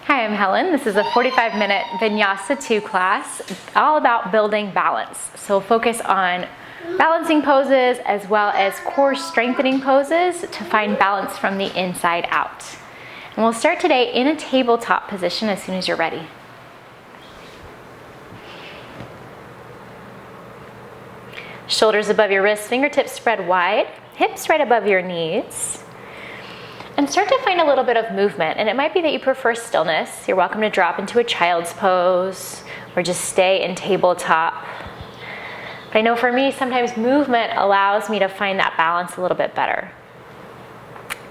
Hi, I'm Helen. This is a 45-minute Vinyasa 2 class, all about building balance. So focus on balancing poses as well as core strengthening poses to find balance from the inside out. And we'll start today in a tabletop position as soon as you're ready. Shoulders above your wrists, fingertips spread wide, hips right above your knees. And start to find a little bit of movement. And it might be that you prefer stillness. You're welcome to drop into a child's pose or just stay in tabletop. But I know for me, sometimes movement allows me to find that balance a little bit better.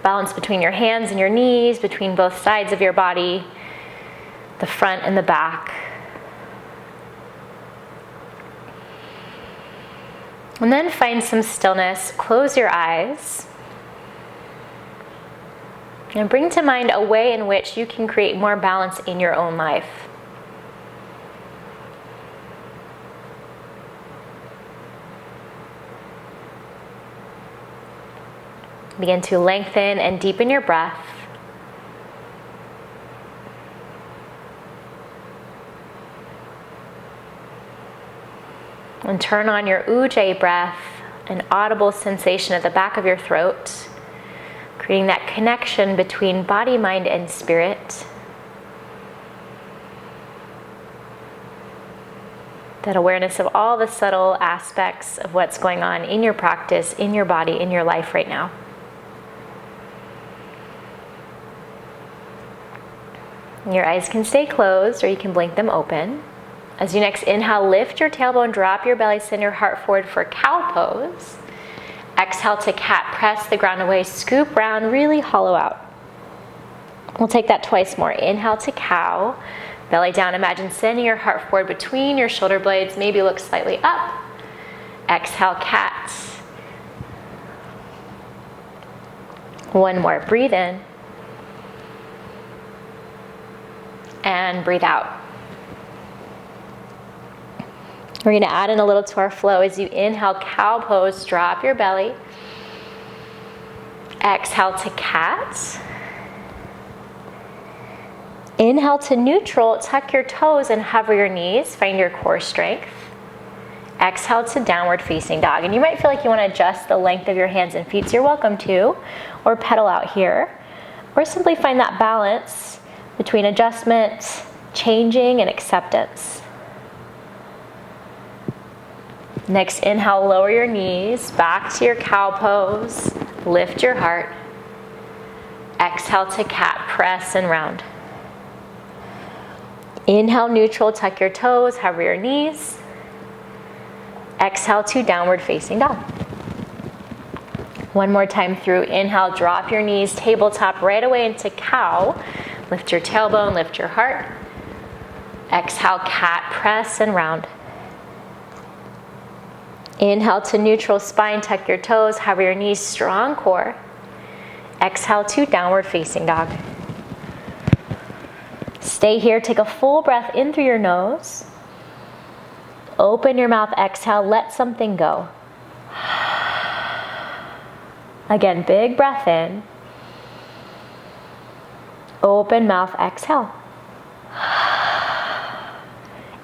Balance between your hands and your knees, between both sides of your body, the front and the back. And then find some stillness. Close your eyes. And bring to mind a way in which you can create more balance in your own life. Begin to lengthen and deepen your breath. And turn on your ujjayi breath, an audible sensation at the back of your throat, creating that connection between body, mind, and spirit. That awareness of all the subtle aspects of what's going on in your practice, in your body, in your life right now. Your eyes can stay closed or you can blink them open. As you next inhale, lift your tailbone, drop your belly, send your heart forward for cow pose. Exhale to cat, press the ground away, scoop round, really hollow out. We'll take that twice more. Inhale to cow, belly down. Imagine sending your heart forward between your shoulder blades, maybe look slightly up. Exhale, cat. One more, breathe in. And breathe out. We're going to add in a little to our flow. As you inhale, cow pose, drop your belly. Exhale to cat. Inhale to neutral, tuck your toes and hover your knees. Find your core strength. Exhale to downward facing dog. And you might feel like you want to adjust the length of your hands and feet, so you're welcome to. Or pedal out here. Or simply find that balance between adjustment, changing, and acceptance. Next, inhale, lower your knees, back to your cow pose, lift your heart. Exhale to cat, press and round. Inhale, neutral, tuck your toes, hover your knees. Exhale to downward facing dog. One more time through, inhale, drop your knees, tabletop right away into cow. Lift your tailbone, lift your heart. Exhale, cat, press and round. Inhale to neutral spine, tuck your toes, hover your knees, strong core. Exhale to downward facing dog. Stay here, take a full breath in through your nose. Open your mouth, exhale, let something go. Again, big breath in. Open mouth, exhale.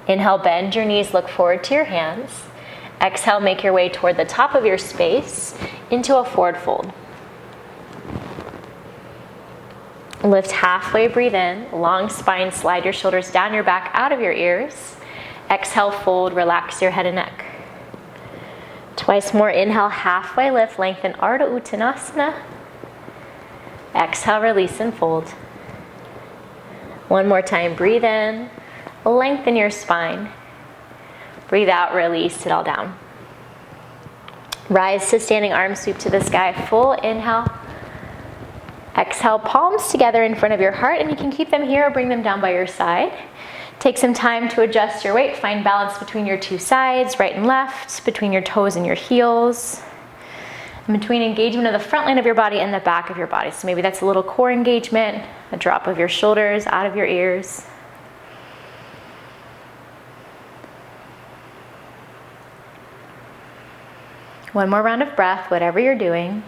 Inhale, bend your knees, look forward to your hands. Exhale, make your way toward the top of your space into a forward fold. Lift halfway, breathe in. Long spine, slide your shoulders down your back, out of your ears. Exhale, fold, relax your head and neck. Twice more, inhale, halfway lift, lengthen Ardha Uttanasana. Exhale, release and fold. One more time, breathe in, lengthen your spine. Breathe out, release it all down. Rise to standing arms, sweep to the sky. Full inhale. Exhale, palms together in front of your heart, and you can keep them here or bring them down by your side. Take some time to adjust your weight. Find balance between your two sides, right and left, between your toes and your heels, and between engagement of the front line of your body and the back of your body. So maybe that's a little core engagement, a drop of your shoulders out of your ears. One more round of breath, whatever you're doing.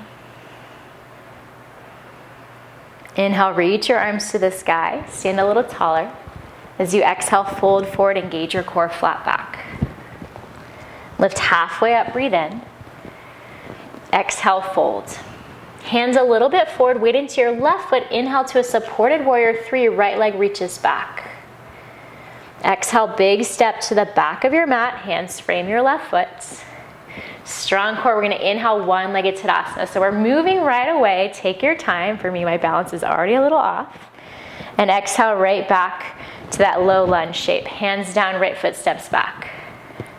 Inhale, reach your arms to the sky. Stand a little taller. As you exhale, fold forward, engage your core, flat back. Lift halfway up, breathe in. Exhale, fold. Hands a little bit forward, weight into your left foot. Inhale to a supported warrior 3, right leg reaches back. Exhale, big step to the back of your mat, hands frame your left foot. Strong core, we're gonna inhale, one-legged Tadasana. So we're moving right away, take your time. For me, my balance is already a little off. And exhale, right back to that low lunge shape. Hands down, right foot steps back.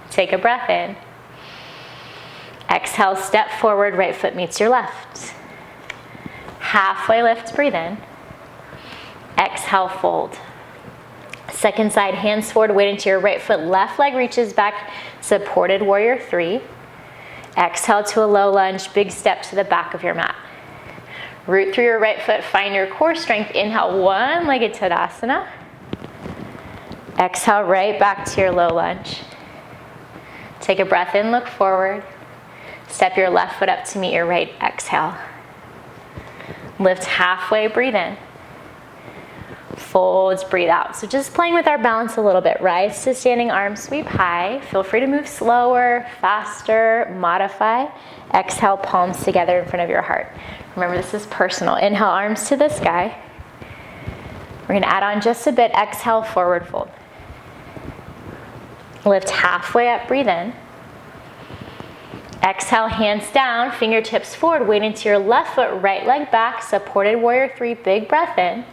Take a breath in. Exhale, step forward, right foot meets your left. Halfway lift, breathe in. Exhale, fold. Second side, hands forward, weight into your right foot, left leg reaches back, supported warrior 3. Exhale to a low lunge, big step to the back of your mat. Root through your right foot, find your core strength. Inhale, one-legged Tadasana. Exhale, right back to your low lunge. Take a breath in, look forward. Step your left foot up to meet your right, exhale. Lift halfway, breathe in. Folds, breathe out. So just playing with our balance a little bit. Rise to standing, arms sweep high. Feel free to move slower, faster, modify. Exhale, palms together in front of your heart. Remember, this is personal. Inhale, arms to the sky. We're gonna add on just a bit. Exhale, forward fold. Lift halfway up, breathe in. Exhale, hands down, fingertips forward, weight into your left foot, right leg back, supported warrior 3, big breath in.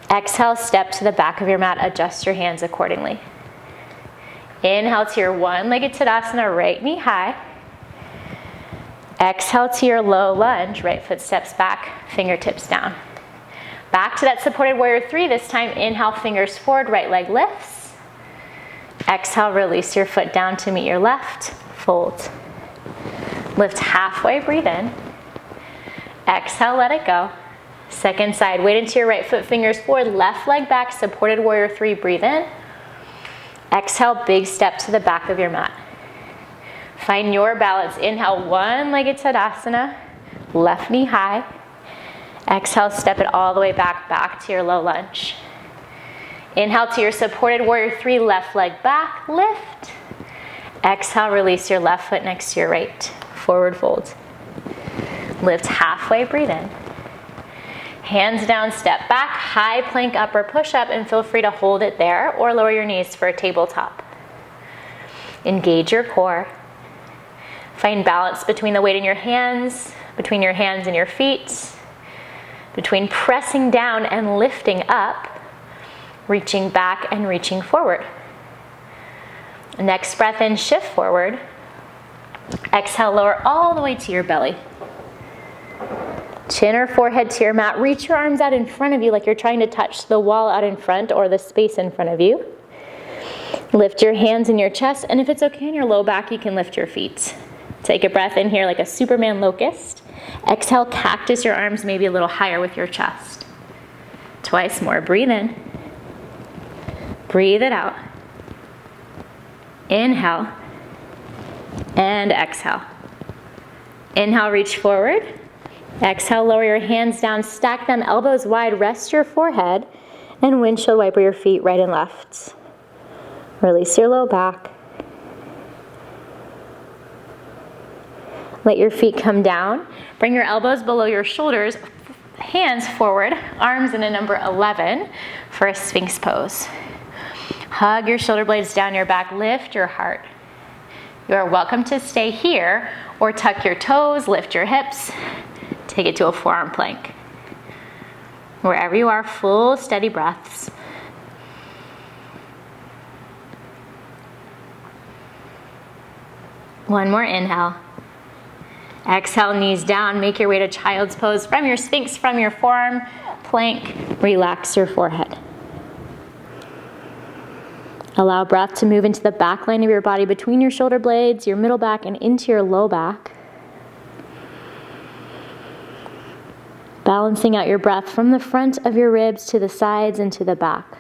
Exhale, step to the back of your mat, adjust your hands accordingly. Inhale to your one-legged Tadasana, right knee high. Exhale to your low lunge, right foot steps back, fingertips down. Back to that supported warrior 3, this time inhale, fingers forward, right leg lifts. Exhale, release your foot down to meet your left, fold. Lift halfway, breathe in. Exhale, let it go. Second side, weight into your right foot, fingers forward, left leg back, supported warrior 3, breathe in. Exhale, big step to the back of your mat. Find your balance. Inhale, one-legged Tadasana, left knee high. Exhale, step it all the way back to your low lunge. Inhale to your supported warrior 3, left leg back, lift. Exhale, release your left foot next to your right, forward fold. Lift halfway, breathe in. Hands down, step back, high plank upper push-up, and feel free to hold it there or lower your knees for a tabletop. Engage your core. Find balance between the weight in your hands, between your hands and your feet, between pressing down and lifting up, reaching back and reaching forward. Next breath in, shift forward. Exhale, lower all the way to your belly. Chin or forehead to your mat. Reach your arms out in front of you like you're trying to touch the wall out in front or the space in front of you. Lift your hands in your chest, and if it's okay in your low back, you can lift your feet. Take a breath in here like a Superman locust. Exhale, cactus your arms maybe a little higher with your chest. Twice more. Breathe in. Breathe it out. Inhale. And exhale. Inhale, reach forward. Exhale, lower your hands down, stack them elbows wide, rest your forehead, and windshield wiper your feet right and left. Release your low back. Let your feet come down. Bring your elbows below your shoulders, hands forward, arms in a number 11 for a Sphinx pose. Hug your shoulder blades down your back, lift your heart. You are welcome to stay here or tuck your toes, lift your hips, take it to a forearm plank. Wherever you are, full steady breaths. One more inhale. Exhale, knees down, make your way to child's pose from your Sphinx, from your forearm plank. Relax your forehead. Allow breath to move into the back line of your body between your shoulder blades, your middle back, and into your low back. Balancing out your breath from the front of your ribs to the sides and to the back.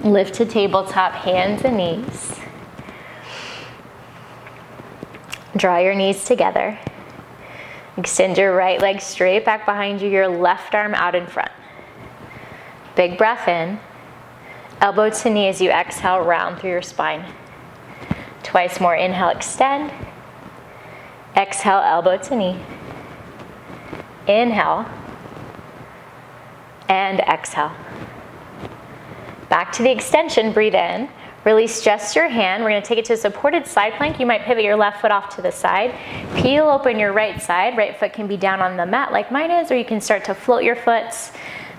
Lift to tabletop, hands and knees. Draw your knees together. Extend your right leg straight back behind you, your left arm out in front. Big breath in. Elbow to knee as you exhale, round through your spine. Twice more, inhale, extend. Exhale, elbow to knee. Inhale. And exhale. Back to the extension, breathe in. Release just your hand. We're going to take it to a supported side plank. You might pivot your left foot off to the side. Peel open your right side. Right foot can be down on the mat like mine is, or you can start to float your foot.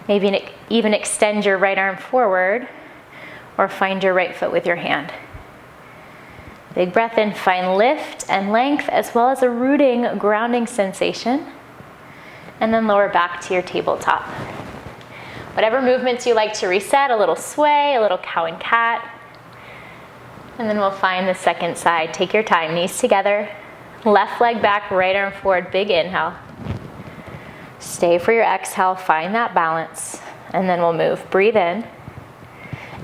Maybe even extend your right arm forward, or find your right foot with your hand. Big breath in, find lift and length as well as a rooting, grounding sensation. And then lower back to your tabletop. Whatever movements you like to reset, a little sway, a little cow and cat. And then we'll find the second side. Take your time, knees together, left leg back, right arm forward, big inhale. Stay for your exhale, find that balance, and then we'll move. Breathe in,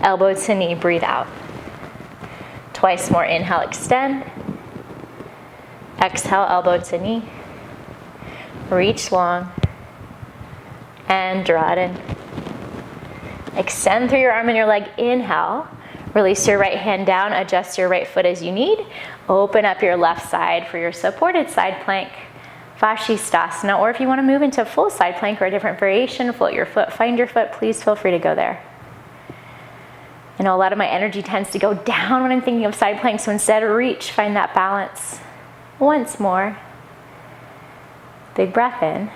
elbow to knee, breathe out. Twice more, inhale, extend. Exhale, elbow to knee. Reach long, and draw it in. Extend through your arm and your leg, inhale. Release your right hand down, adjust your right foot as you need. Open up your left side for your supported side plank, Vashisthasana, or if you want to move into full side plank or a different variation, float your foot, find your foot, please feel free to go there. I know a lot of my energy tends to go down when I'm thinking of side plank, so instead reach, find that balance. Once more. Big breath in.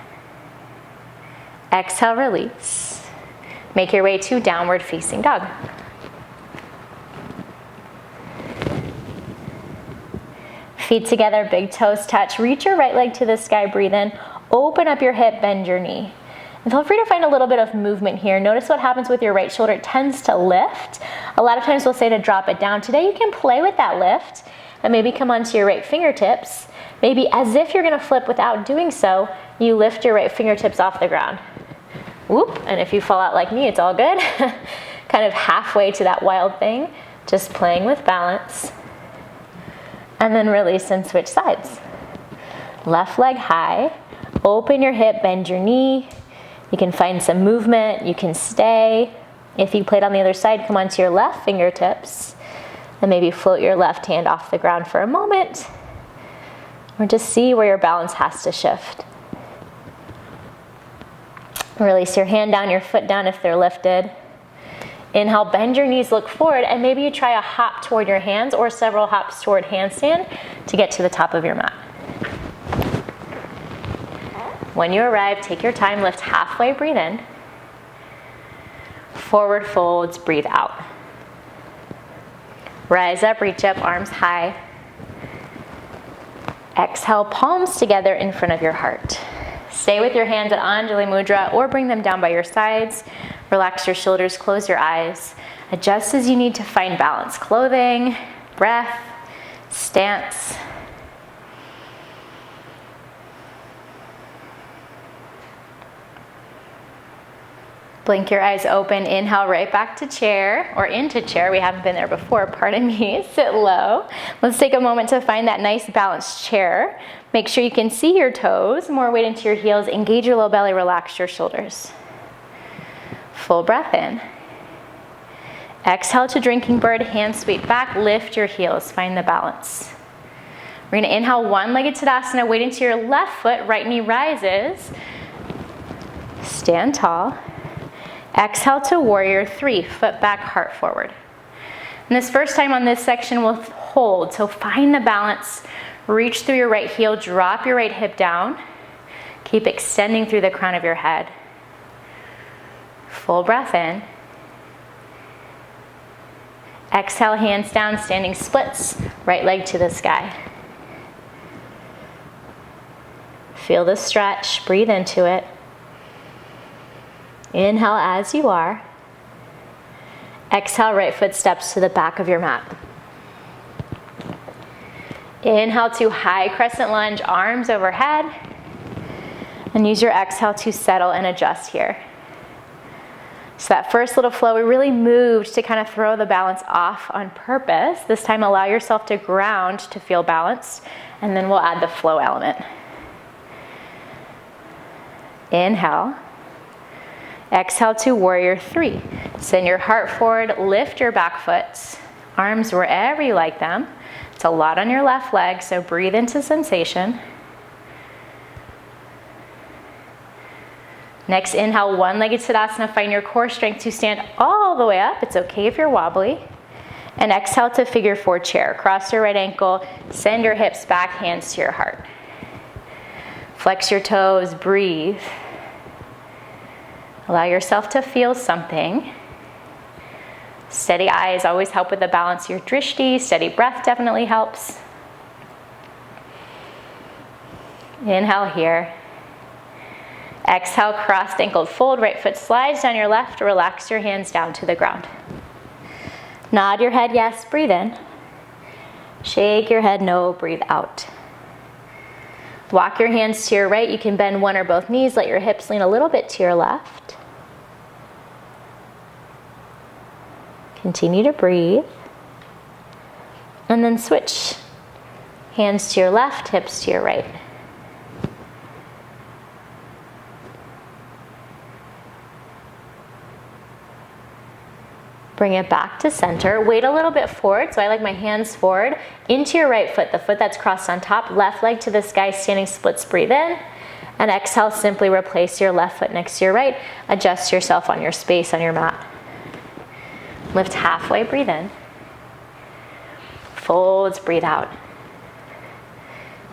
Exhale, release. Make your way to downward facing dog. Feet together, big toes touch. Reach your right leg to the sky, breathe in. Open up your hip, bend your knee. And feel free to find a little bit of movement here. Notice what happens with your right shoulder. It tends to lift. A lot of times we'll say to drop it down. Today you can play with that lift and maybe come onto your right fingertips. Maybe as if you're gonna flip without doing so, you lift your right fingertips off the ground. Whoop, and if you fall out like me, it's all good. Kind of halfway to that wild thing, just playing with balance. And then release and switch sides. Left leg high, open your hip, bend your knee. You can find some movement, you can stay. If you played on the other side, come onto your left fingertips and maybe float your left hand off the ground for a moment. Or just see where your balance has to shift. Release your hand down, your foot down if they're lifted. Inhale, bend your knees, look forward, and maybe you try a hop toward your hands or several hops toward handstand to get to the top of your mat. When you arrive, take your time, lift halfway, breathe in. Forward folds, breathe out. Rise up, reach up, arms high. Exhale, palms together in front of your heart. Stay with your hands at Anjali Mudra or bring them down by your sides. Relax your shoulders, close your eyes. Adjust as you need to find balance. Clothing, breath, stance. Blink your eyes open, inhale right back to chair or into chair. We haven't been there before, pardon me. Sit low. Let's take a moment to find that nice balanced chair. Make sure you can see your toes, more weight into your heels, engage your low belly, relax your shoulders. Full breath in. Exhale to drinking bird, hands sweep back, lift your heels, find the balance. We're gonna inhale one-legged Tadasana, weight into your left foot, right knee rises. Stand tall. Exhale to warrior three, foot back, heart forward. And this first time on this section, we'll hold. So find the balance, reach through your right heel, drop your right hip down. Keep extending through the crown of your head. Full breath in. Exhale, hands down, standing splits, right leg to the sky. Feel the stretch, breathe into it. Inhale as you are. Exhale, right foot steps to the back of your mat. Inhale to high crescent lunge, arms overhead. And use your exhale to settle and adjust here. So that first little flow, we really moved to kind of throw the balance off on purpose. This time allow yourself to ground to feel balanced, and then we'll add the flow element. Inhale. Exhale to warrior three. Send your heart forward, lift your back foot, arms wherever you like them. It's a lot on your left leg, so breathe into sensation. Next, inhale, one-legged Tadasana. Find your core strength to stand all the way up. It's okay if you're wobbly. And exhale to figure four chair. Cross your right ankle, send your hips back, hands to your heart. Flex your toes, breathe. Allow yourself to feel something. Steady eyes always help with the balance of your drishti. Steady breath definitely helps. Inhale here. Exhale, crossed ankle fold. Right foot slides down your left. Relax your hands down to the ground. Nod your head yes, breathe in. Shake your head no, breathe out. Walk your hands to your right. You can bend one or both knees. Let your hips lean a little bit to your left. Continue to breathe. And then switch. Hands to your left, hips to your right. Bring it back to center. Weight a little bit forward, so I like my hands forward. Into your right foot, the foot that's crossed on top. Left leg to the sky, standing splits, breathe in. And exhale, simply replace your left foot next to your right. Adjust yourself on your space on your mat. Lift halfway, breathe in. Folds, breathe out.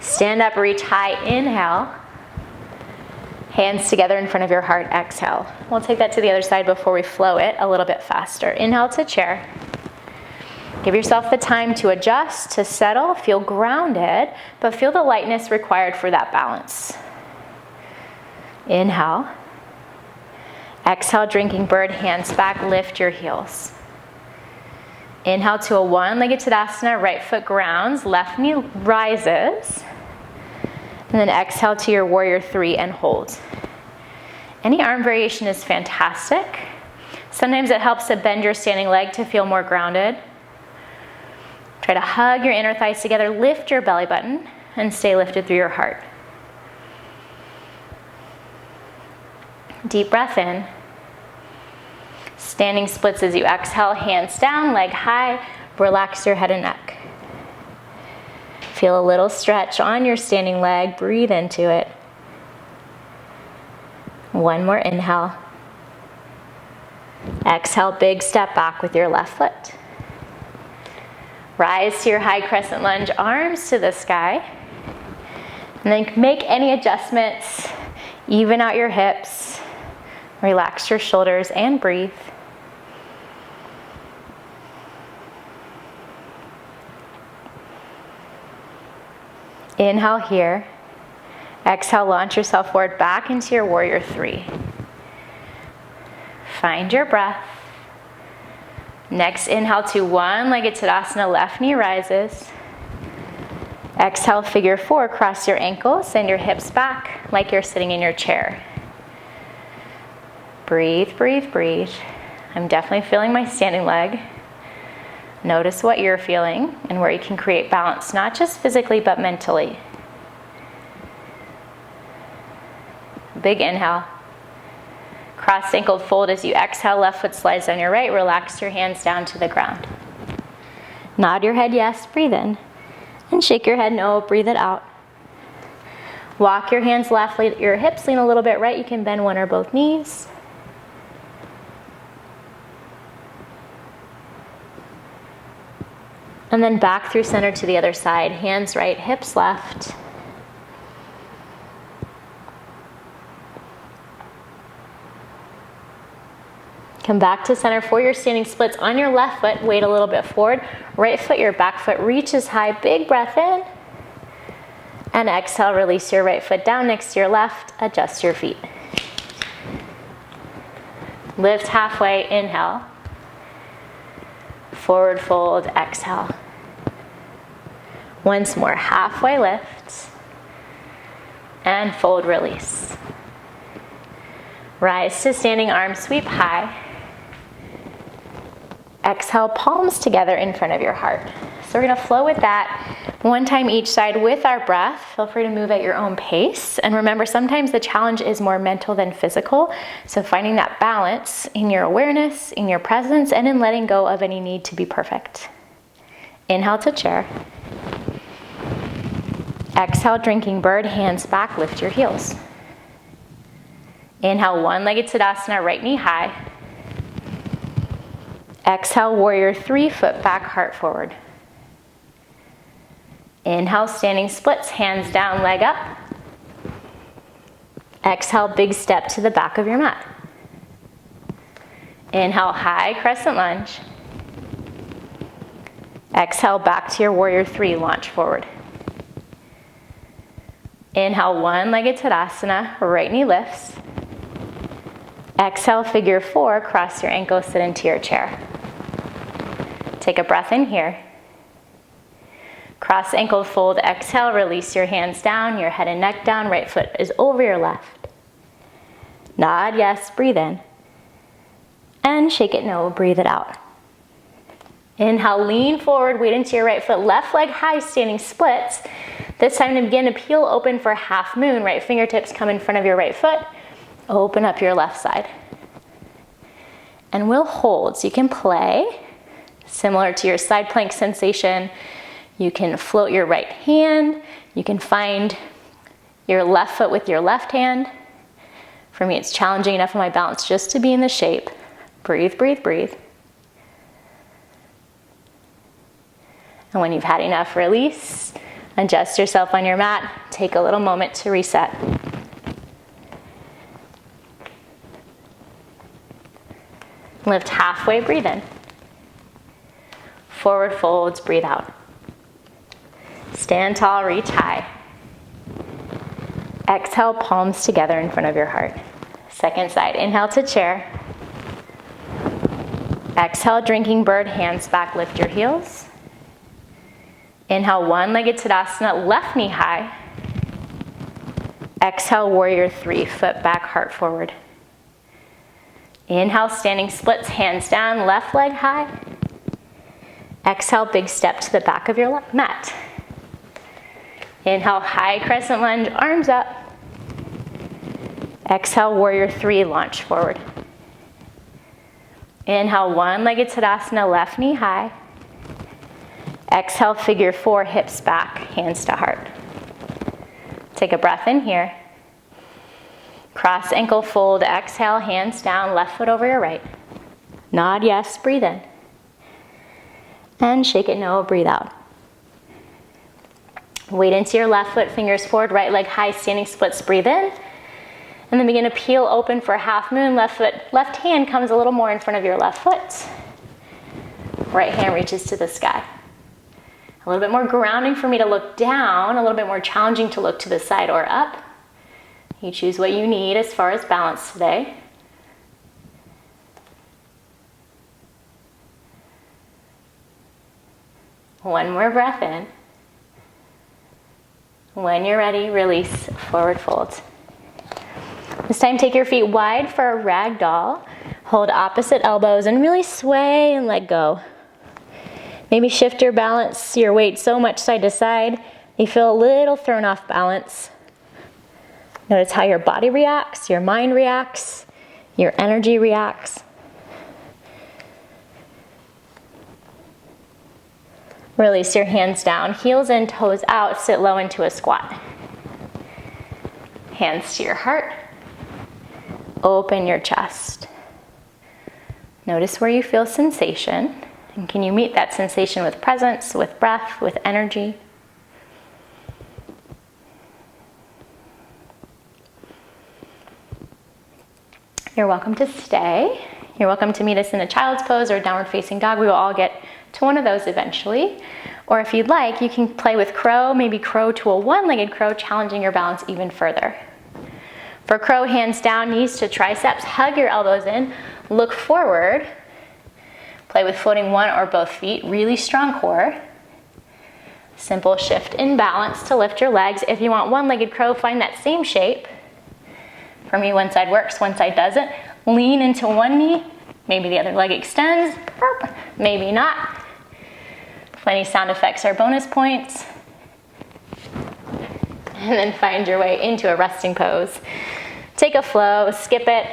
Stand up, reach high, inhale. Hands together in front of your heart, exhale. We'll take that to the other side before we flow it a little bit faster. Inhale to chair. Give yourself the time to adjust, to settle, feel grounded, but feel the lightness required for that balance. Inhale. Exhale, drinking bird, hands back, lift your heels. Inhale to a one-legged Tadasana, right foot grounds, left knee rises. And then exhale to your warrior three and hold. Any arm variation is fantastic. Sometimes it helps to bend your standing leg to feel more grounded. Try to hug your inner thighs together, lift your belly button, and stay lifted through your heart. Deep breath in. Standing splits as you exhale, hands down, leg high, relax your head and neck. Feel a little stretch on your standing leg, breathe into it. One more inhale. Exhale, big step back with your left foot. Rise to your high crescent lunge, arms to the sky. And then make any adjustments, even out your hips, relax your shoulders and breathe. Inhale here. Exhale, launch yourself forward back into your warrior three. Find your breath. Next, inhale to one-legged Tadasana, left knee rises. Exhale, figure four, cross your ankles, send your hips back like you're sitting in your chair. Breathe, breathe, breathe. I'm definitely feeling my standing leg. Notice what you're feeling and where you can create balance, not just physically, but mentally. Big inhale. Crossed ankle fold as you exhale, left foot slides down your right, relax your hands down to the ground. Nod your head yes, breathe in. And shake your head no, breathe it out. Walk your hands left, your hips lean a little bit right, you can bend one or both knees. And then back through center to the other side. Hands right, hips left. Come back to center for your standing splits. On your left foot, weight a little bit forward. Right foot, your back foot reaches high. Big breath in. And exhale, release your right foot down next to your left. Adjust your feet. Lift halfway, inhale. Forward fold, exhale. Once more, halfway lift. And fold, release. Rise to standing arms, sweep high. Exhale, palms together in front of your heart. So we're gonna flow with that one time each side with our breath. Feel free to move at your own pace. And remember, sometimes the challenge is more mental than physical. So finding that balance in your awareness, in your presence, and in letting go of any need to be perfect. Inhale to chair. Exhale, drinking bird, hands back, lift your heels. Inhale, one-legged Tadasana, right knee high. Exhale, warrior three, foot back, heart forward. Inhale, standing splits, hands down, leg up. Exhale, big step to the back of your mat. Inhale, high crescent lunge. Exhale, back to your warrior three, launch forward. Inhale, one-legged Tadasana, right knee lifts. Exhale, figure four, cross your ankles, sit into your chair. Take a breath in here. Cross ankle fold, exhale, release your hands down, your head and neck down, right foot is over your left. Nod, yes, breathe in. And shake it, no, breathe it out. Inhale, lean forward, weight into your right foot, left leg high, standing splits. This time to begin to peel open for half moon, right fingertips come in front of your right foot, open up your left side. And we'll hold, so you can play, similar to your side plank sensation. You can float your right hand. You can find your left foot with your left hand. For me, it's challenging enough on my balance just to be in the shape. Breathe, breathe, breathe. And when you've had enough, release. Adjust yourself on your mat. Take a little moment to reset. Lift halfway, breathe in. Forward folds, breathe out. Stand tall, reach high. Exhale, palms together in front of your heart. Second side, inhale to chair. Exhale, drinking bird, hands back, lift your heels. Inhale, one-legged Tadasana, left knee high. Exhale, warrior three, foot back, heart forward. Inhale, standing splits, hands down, left leg high. Exhale, big step to the back of your mat. Inhale, high crescent lunge, arms up. Exhale, warrior three, launch forward. Inhale, one-legged Tadasana, left knee high. Exhale, figure four, hips back, hands to heart. Take a breath in here. Cross ankle fold, exhale, hands down, left foot over your right. Nod, yes, breathe in. And shake it, no, breathe out. Weight into your left foot, fingers forward, right leg high, standing splits, breathe in. And then begin to peel open for half moon, left foot, left hand comes a little more in front of your left foot. Right hand reaches to the sky. A little bit more grounding for me to look down, a little bit more challenging to look to the side or up. You choose what you need as far as balance today. One more breath in. When you're ready, release, forward fold. This time, take your feet wide for a ragdoll. Hold opposite elbows and really sway and let go. Maybe shift your balance, your weight so much side to side, you feel a little thrown off balance. Notice how your body reacts, your mind reacts, your energy reacts. Release your hands down, heels in, toes out, sit low into a squat. Hands to your heart. Open your chest. Notice where you feel sensation, and can you meet that sensation with presence, with breath, with energy? You're welcome to stay. You're welcome to meet us in a child's pose or downward facing dog. We will all get to one of those eventually. Or if you'd like, you can play with crow, maybe crow to a one-legged crow, challenging your balance even further. For crow, hands down, knees to triceps, hug your elbows in, look forward. Play with floating one or both feet, really strong core. Simple shift in balance to lift your legs. If you want one-legged crow, find that same shape. For me, one side works, one side doesn't. Lean into one knee, Maybe the other leg extends, maybe not. Plenty sound effects are bonus points. And then find your way into a resting pose. Take a flow, skip it.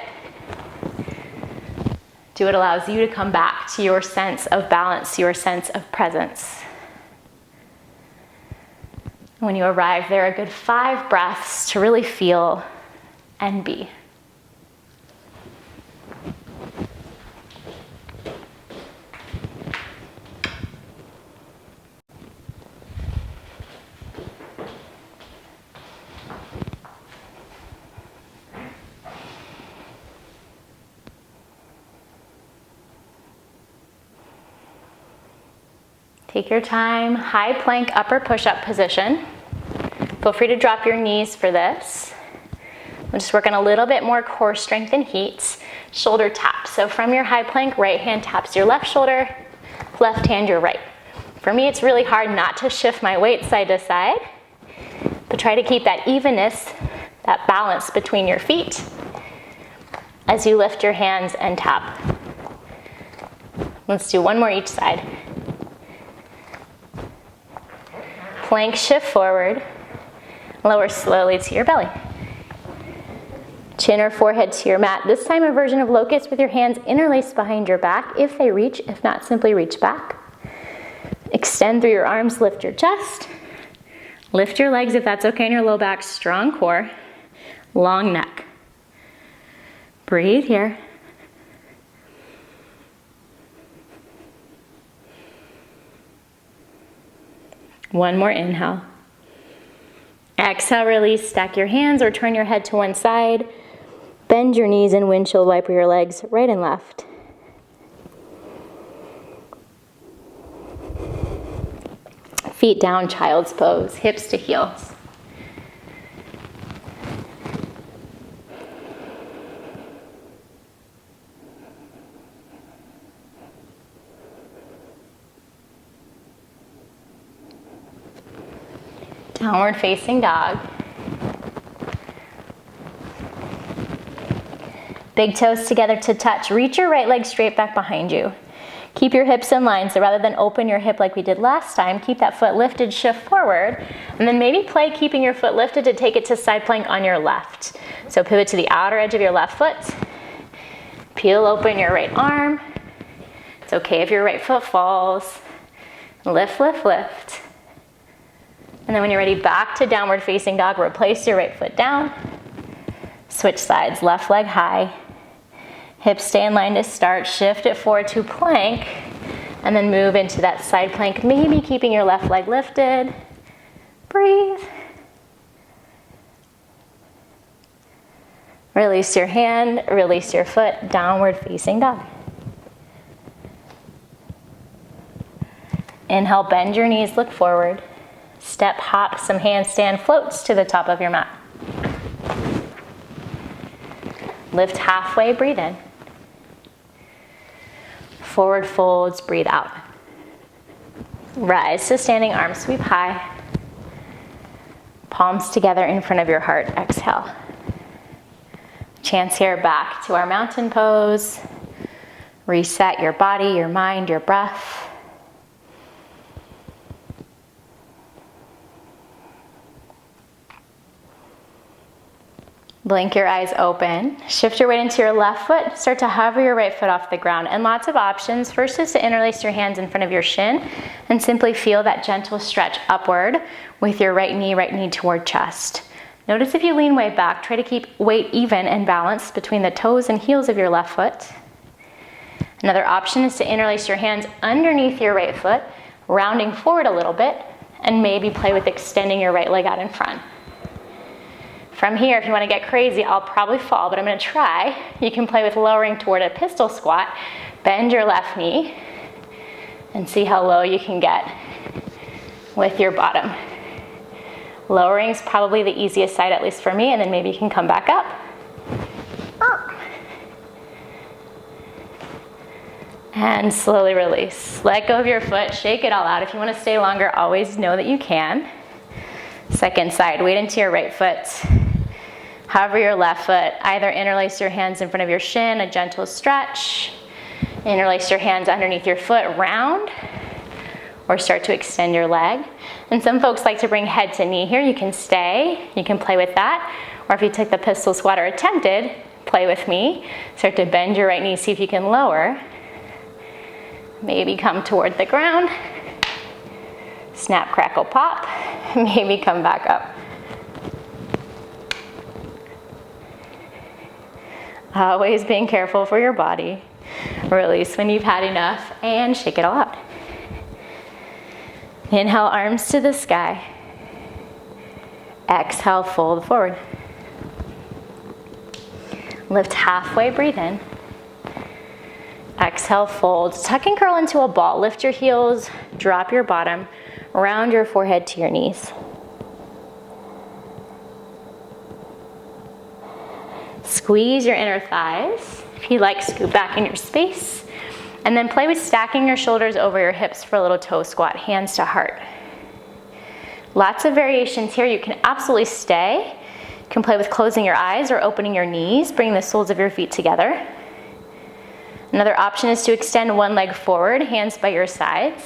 Do what allows you to come back to your sense of balance, your sense of presence. When you arrive there, a good 5 breaths to really feel and be. Take your time, high plank, upper push-up position. Feel free to drop your knees for this. We'll just work on a little bit more core strength and heat. Shoulder tap. So from your high plank, right hand taps your left shoulder, left hand your right. For me, it's really hard not to shift my weight side to side, but try to keep that evenness, that balance between your feet as you lift your hands and tap. Let's do one more each side. Plank, shift forward, lower slowly to your belly. Chin or forehead to your mat. This time a version of locust with your hands interlaced behind your back if they reach, if not simply reach back. Extend through your arms, lift your chest. Lift your legs if that's okay in your low back, strong core, long neck. Breathe here. One more inhale. Exhale, release, stack your hands or turn your head to one side. Bend your knees and windshield wiper your legs right and left. Feet down, child's pose, hips to heels. Downward facing dog. Big toes together to touch. Reach your right leg straight back behind you. Keep your hips in line, so rather than open your hip like we did last time, keep that foot lifted, shift forward, and then maybe play keeping your foot lifted to take it to side plank on your left. So pivot to the outer edge of your left foot. Peel open your right arm. It's okay if your right foot falls. Lift, lift, lift. And then when you're ready, back to downward facing dog, replace your right foot down. Switch sides, left leg high. Hips stay in line to start, shift it forward to plank, and then move into that side plank, maybe keeping your left leg lifted. Breathe. Release your hand, release your foot, downward facing dog. Inhale, bend your knees, look forward. Step, hop, some handstand floats to the top of your mat. Lift halfway, breathe in. Forward folds, breathe out. Rise to standing, arms sweep high. Palms together in front of your heart, exhale. Chance here, back to our mountain pose. Reset your body, your mind, your breath. Blink your eyes open. Shift your weight into your left foot. Start to hover your right foot off the ground. And lots of options. First is to interlace your hands in front of your shin and simply feel that gentle stretch upward with your right knee toward chest. Notice if you lean way back, try to keep weight even and balanced between the toes and heels of your left foot. Another option is to interlace your hands underneath your right foot, rounding forward a little bit, and maybe play with extending your right leg out in front. From here, if you want to get crazy, I'll probably fall, but I'm going to try. You can play with lowering toward a pistol squat. Bend your left knee and see how low you can get with your bottom. Lowering is probably the easiest side, at least for me, and then maybe you can come back up. And slowly release. Let go of your foot, shake it all out. If you want to stay longer, always know that you can. Second side, weight into your right foot. Hover your left foot, either interlace your hands in front of your shin, a gentle stretch. Interlace your hands underneath your foot, round, or start to extend your leg. And some folks like to bring head to knee here. You can stay, you can play with that. Or if you took the pistol squat or attempted, play with me. Start to bend your right knee, see if you can lower. Maybe come toward the ground. Snap, crackle, pop. Maybe come back up. Always being careful for your body. Release when you've had enough and shake it all out. Inhale, arms to the sky. Exhale, fold forward. Lift halfway, breathe in. Exhale, fold. Tuck and curl into a ball. Lift your heels, drop your bottom, round your forehead to your knees. Squeeze your inner thighs. If you like, scoot back in your space. And then play with stacking your shoulders over your hips for a little toe squat, hands to heart. Lots of variations here. You can absolutely stay. You can play with closing your eyes or opening your knees, bring the soles of your feet together. Another option is to extend one leg forward, hands by your sides.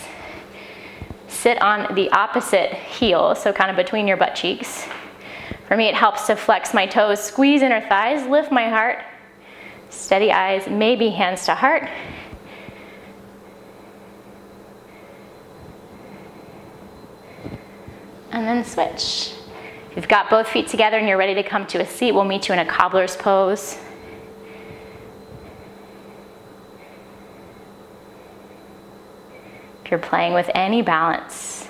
Sit on the opposite heel, so kind of between your butt cheeks. For me, it helps to flex my toes, squeeze inner thighs, lift my heart, steady eyes, maybe hands to heart. And then switch. If you've got both feet together and you're ready to come to a seat, we'll meet you in a cobbler's pose. If you're playing with any balance,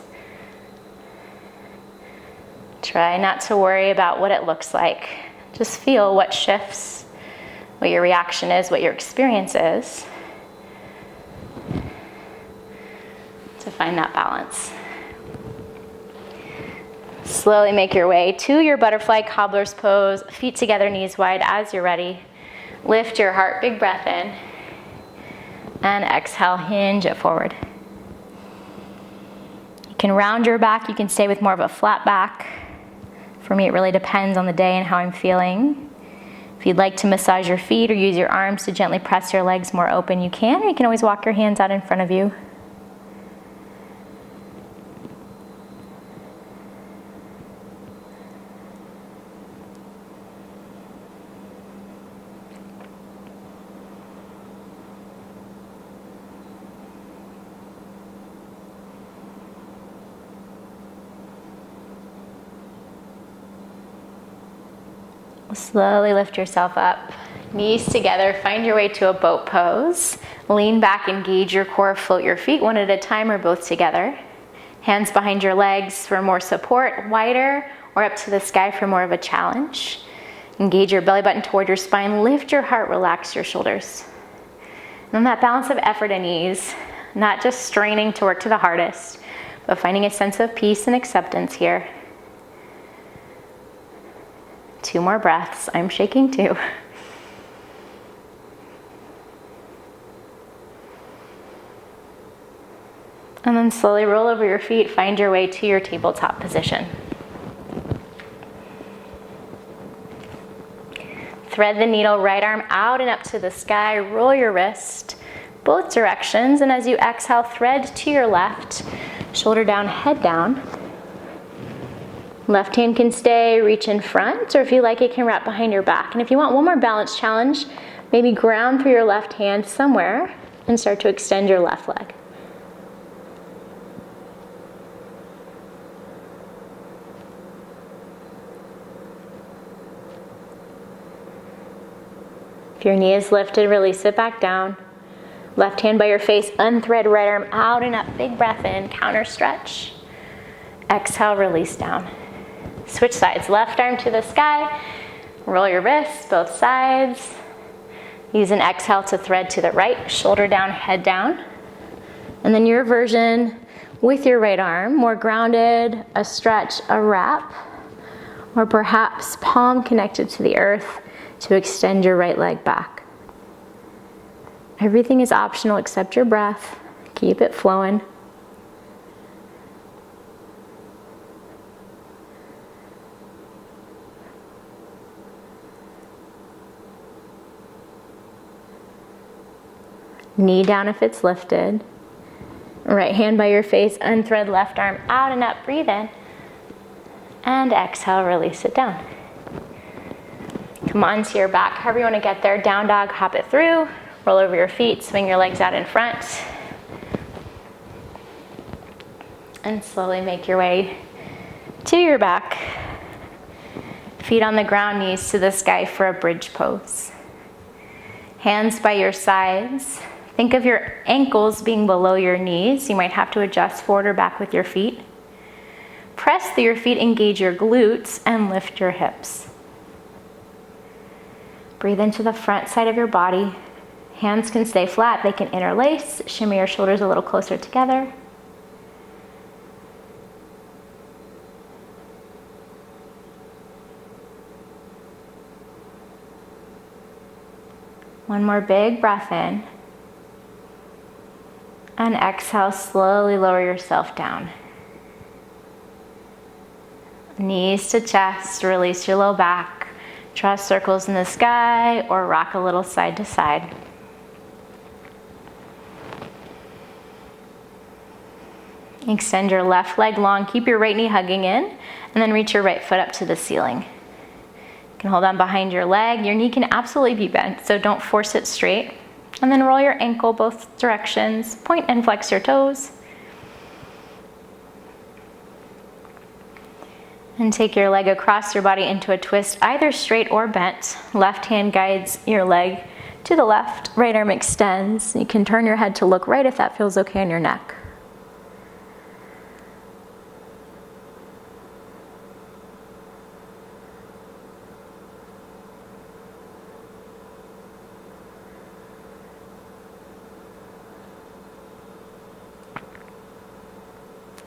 try not to worry about what it looks like. Just feel what shifts, what your reaction is, what your experience is, to find that balance. Slowly make your way to your butterfly cobbler's pose, feet together, knees wide as you're ready. Lift your heart, big breath in. And exhale, hinge it forward. You can round your back, you can stay with more of a flat back. For me, it really depends on the day and how I'm feeling. If you'd like to massage your feet or use your arms to gently press your legs more open, you can, or you can always walk your hands out in front of you. Slowly lift yourself up, knees together, find your way to a boat pose. Lean back, engage your core, float your feet one at a time or both together. Hands behind your legs for more support, wider or up to the sky for more of a challenge. Engage your belly button toward your spine, lift your heart, relax your shoulders. And on that balance of effort and ease, not just straining to work to the hardest, but finding a sense of peace and acceptance here. 2 more breaths. I'm shaking too. And then slowly roll over your feet, find your way to your tabletop position. Thread the needle, right arm out and up to the sky, roll your wrist both directions, and as you exhale, thread to your left, shoulder down, head down. Left hand can stay, reach in front, or if you like, it can wrap behind your back. And if you want one more balance challenge, maybe ground through your left hand somewhere and start to extend your left leg. If your knee is lifted, release it back down. Left hand by your face, unthread right arm out and up, big breath in, counter stretch. Exhale, release down. Switch sides, left arm to the sky, roll your wrists, both sides. Use an exhale to thread to the right, shoulder down, head down. And then your version with your right arm, more grounded, a stretch, a wrap, or perhaps palm connected to the earth to extend your right leg back. Everything is optional except your breath. Keep it flowing. Knee down if it's lifted. Right hand by your face, unthread left arm out and up, breathe in. And exhale, release it down. Come on to your back, however you want to get there. Down dog, hop it through. Roll over your feet, swing your legs out in front. And slowly make your way to your back. Feet on the ground, knees to the sky for a bridge pose. Hands by your sides. Think of your ankles being below your knees. You might have to adjust forward or back with your feet. Press through your feet, engage your glutes, and lift your hips. Breathe into the front side of your body. Hands can stay flat, they can interlace. Shimmy your shoulders a little closer together. One more big breath in. And exhale, slowly lower yourself down. Knees to chest, release your low back. Draw circles in the sky or rock a little side to side. Extend your left leg long, keep your right knee hugging in, and then reach your right foot up to the ceiling. You can hold on behind your leg. Your knee can absolutely be bent, so don't force it straight. And then roll your ankle both directions. Point and flex your toes. And take your leg across your body into a twist, either straight or bent. Left hand guides your leg to the left. Right arm extends. You can turn your head to look right if that feels okay on your neck.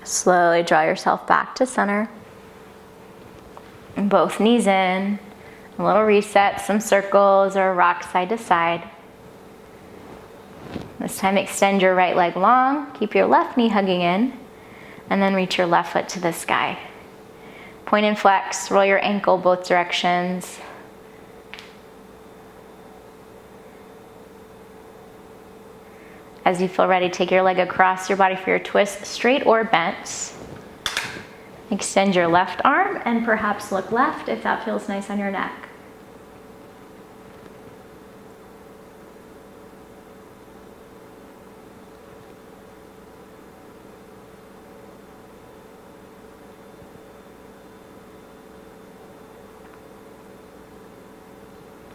Slowly draw yourself back to center. And both knees in. A little reset, some circles or rock side to side. This time extend your right leg long. Keep your left knee hugging in. And then reach your left foot to the sky. Point and flex. Roll your ankle both directions. As you feel ready, take your leg across your body for your twist, straight or bent. Extend your left arm and perhaps look left if that feels nice on your neck.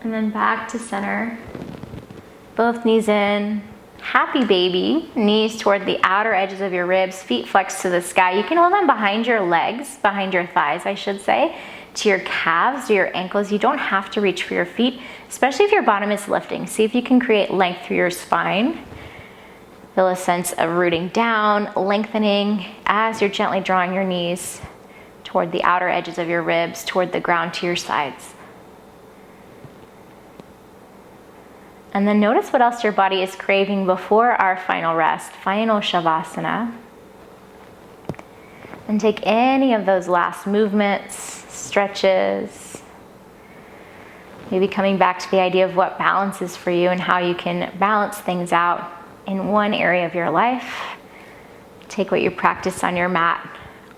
And then back to center. Both knees in. Happy baby, knees toward the outer edges of your ribs, feet flexed to the sky. You can hold them behind your legs, behind your thighs, I should say, to your calves, to your ankles. You don't have to reach for your feet, especially if your bottom is lifting. See if you can create length through your spine. Feel a sense of rooting down, lengthening as you're gently drawing your knees toward the outer edges of your ribs, toward the ground to your sides. And then notice what else your body is craving before our final rest, final Shavasana. And take any of those last movements, stretches, maybe coming back to the idea of what balance is for you and how you can balance things out in one area of your life. Take what you practice on your mat,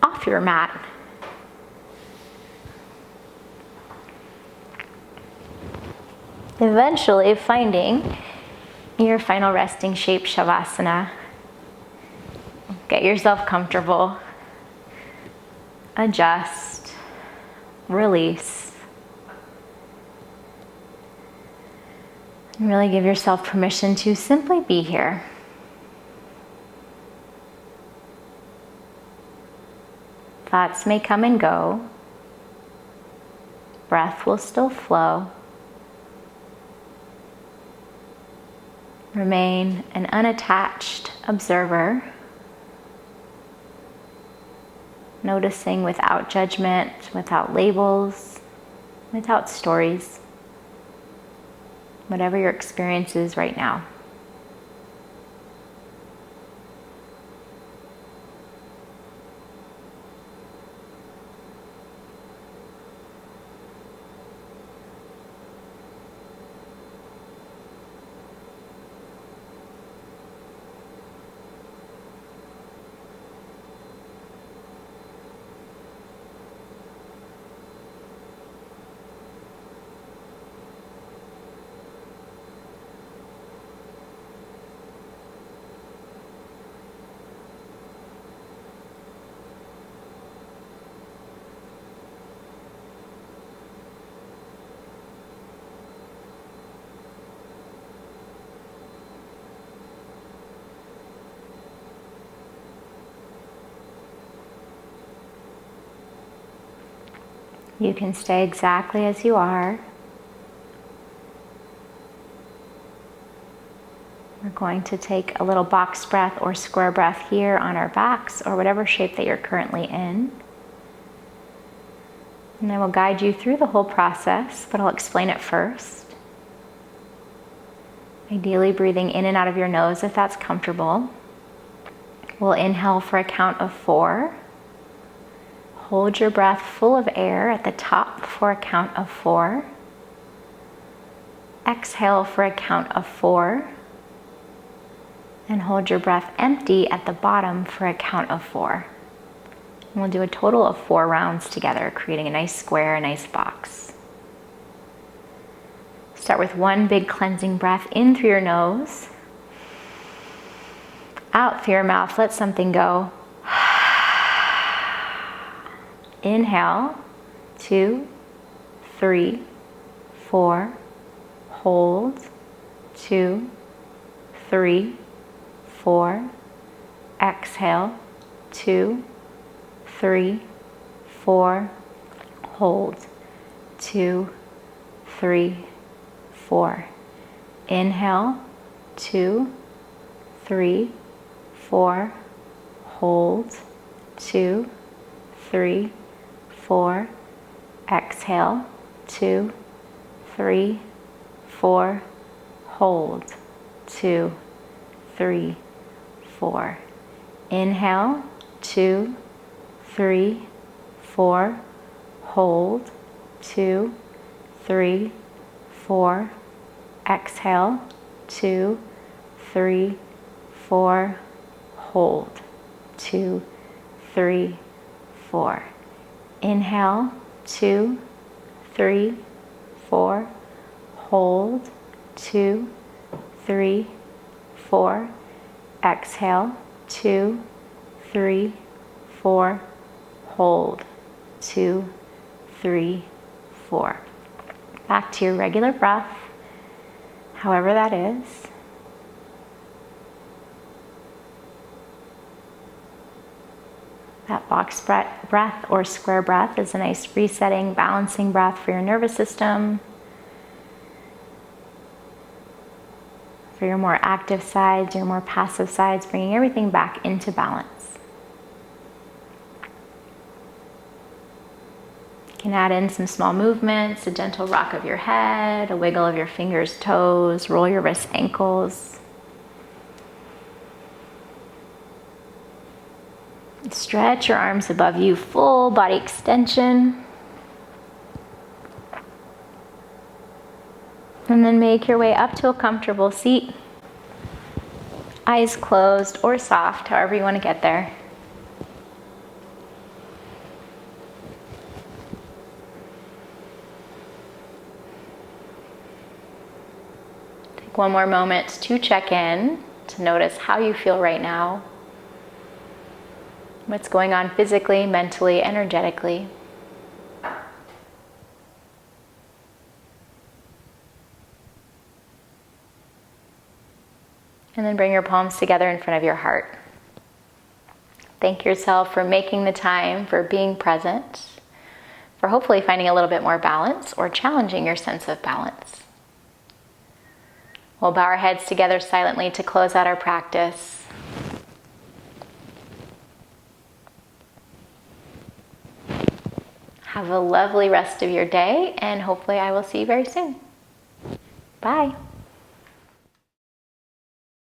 off your mat. Eventually finding your final resting shape, Shavasana. Get yourself comfortable. Adjust. Release. And really give yourself permission to simply be here. Thoughts may come and go. Breath will still flow. Remain an unattached observer, noticing without judgment, without labels, without stories, whatever your experience is right now. You can stay exactly as you are. We're going to take a little box breath or square breath here on our backs or whatever shape that you're currently in. And I will guide you through the whole process, but I'll explain it first. Ideally breathing in and out of your nose if that's comfortable. We'll inhale for a count of 4. Hold your breath full of air at the top for a count of 4. Exhale for a count of 4. And hold your breath empty at the bottom for a count of 4. And we'll do a total of 4 rounds together, creating a nice square, a nice box. Start with one big cleansing breath in through your nose. Out through your mouth, let something go. Inhale, 2, 3, 4. Hold, 2, 3, 4. Exhale, 2, 3, 4. Hold, 2, 3, 4. Inhale, 2, 3, 4. Hold, 2, 3, 4. Exhale, 2, 3, 4. Hold, 2, 3, 4. Inhale, 2, 3, 4. Hold, 2, 3, 4. Exhale, 2, 3, 4. Hold, 2, 3, 4. Inhale, 2, 3, 4. Hold, 2, 3, 4. Exhale, 2, 3, 4. Hold, 2, 3, 4. Back to your regular breath, however that is. That box breath or square breath is a nice resetting, balancing breath for your nervous system. For your more active sides, your more passive sides, bringing everything back into balance. You can add in some small movements, a gentle rock of your head, a wiggle of your fingers, toes, roll your wrists, ankles. Stretch your arms above you, full body extension. And then make your way up to a comfortable seat. Eyes closed or soft, however you want to get there. Take one more moment to check in, to notice how you feel right now. What's going on physically, mentally, energetically. And then bring your palms together in front of your heart. Thank yourself for making the time, for being present, for hopefully finding a little bit more balance or challenging your sense of balance. We'll bow our heads together silently to close out our practice. Have a lovely rest of your day, and hopefully I will see you very soon. Bye.